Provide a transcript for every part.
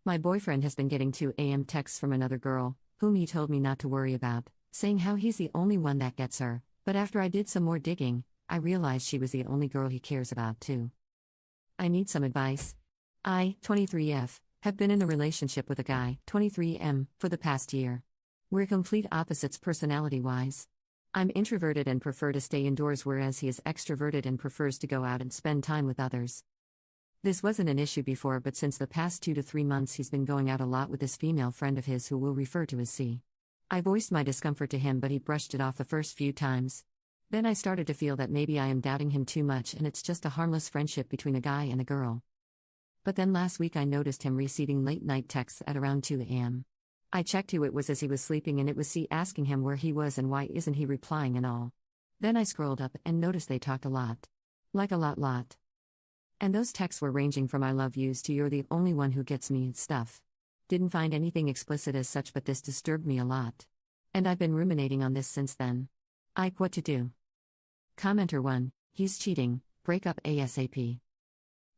My boyfriend has been getting 2 a.m. texts from another girl, whom he told me not to worry about, saying how he's the only one that gets her, but after I did some more digging, I realized she was the only girl he cares about too. I need some advice. I, 23F, have been in a relationship with a guy, 23M, for the past year. We're complete opposites personality-wise. I'm introverted and prefer to stay indoors, whereas he is extroverted and prefers to go out and spend time with others. This wasn't an issue before, but since the past 2 to 3 months he's been going out a lot with this female friend of his who we'll refer to as C. I voiced my discomfort to him, but he brushed it off the first few times. Then I started to feel that maybe I am doubting him too much and it's just a harmless friendship between a guy and a girl. But then last week I noticed him receiving late-night texts at around 2 a.m. I checked who it was as he was sleeping, and it was C asking him where he was and why isn't he replying and all. Then I scrolled up and noticed they talked a lot. Like a lot. And those texts were ranging from "I love yous" to "you're the only one who gets me" and stuff. Didn't find anything explicit as such, but this disturbed me a lot. And I've been ruminating on this since then. What to do? Commenter 1, he's cheating, break up ASAP.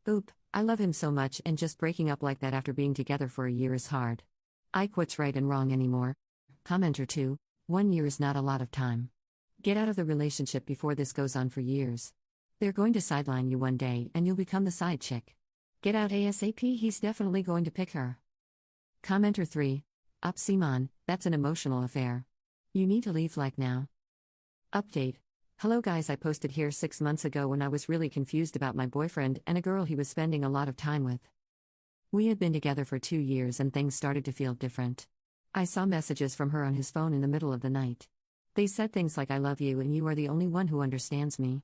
Oop, I love him so much, and just breaking up like that after being together for a year is hard. What's right and wrong anymore? Commenter 2, 1 year is not a lot of time. Get out of the relationship before this goes on for years. They're going to sideline you one day and you'll become the side chick. Get out ASAP, he's definitely going to pick her. Commenter 3, Up Simon, that's an emotional affair. You need to leave like now. Update. Hello guys, I posted here 6 months ago when I was really confused about my boyfriend and a girl he was spending a lot of time with. We had been together for 2 years and things started to feel different. I saw messages from her on his phone in the middle of the night. They said things like "I love you and you are the only one who understands me."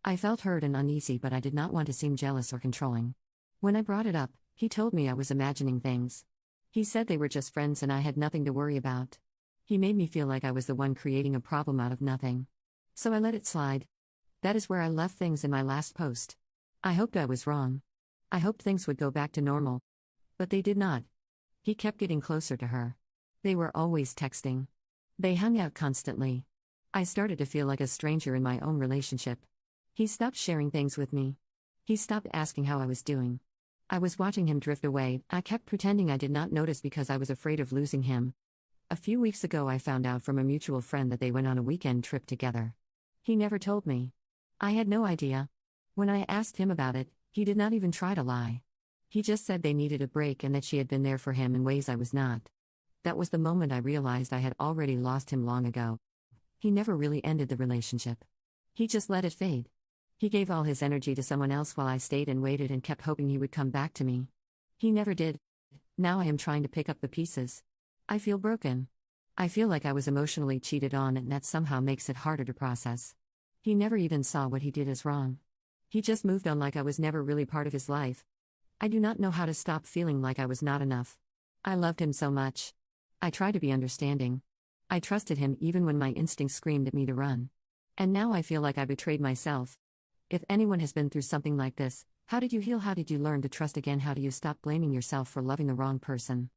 I felt hurt and uneasy, but I did not want to seem jealous or controlling. When I brought it up, he told me I was imagining things. He said they were just friends and I had nothing to worry about. He made me feel like I was the one creating a problem out of nothing. So I let it slide. That is where I left things in my last post. I hoped I was wrong. I hoped things would go back to normal. But they did not. He kept getting closer to her. They were always texting. They hung out constantly. I started to feel like a stranger in my own relationship. He stopped sharing things with me. He stopped asking how I was doing. I was watching him drift away. I kept pretending I did not notice because I was afraid of losing him. A few weeks ago I found out from a mutual friend that they went on a weekend trip together. He never told me. I had no idea. When I asked him about it, he did not even try to lie. He just said they needed a break and that she had been there for him in ways I was not. That was the moment I realized I had already lost him long ago. He never really ended the relationship. He just let it fade. He gave all his energy to someone else while I stayed and waited and kept hoping he would come back to me. He never did. Now I am trying to pick up the pieces. I feel broken. I feel like I was emotionally cheated on, and that somehow makes it harder to process. He never even saw what he did as wrong. He just moved on like I was never really part of his life. I do not know how to stop feeling like I was not enough. I loved him so much. I tried to be understanding. I trusted him even when my instincts screamed at me to run. And now I feel like I betrayed myself. If anyone has been through something like this, how did you heal? How did you learn to trust again? How do you stop blaming yourself for loving the wrong person?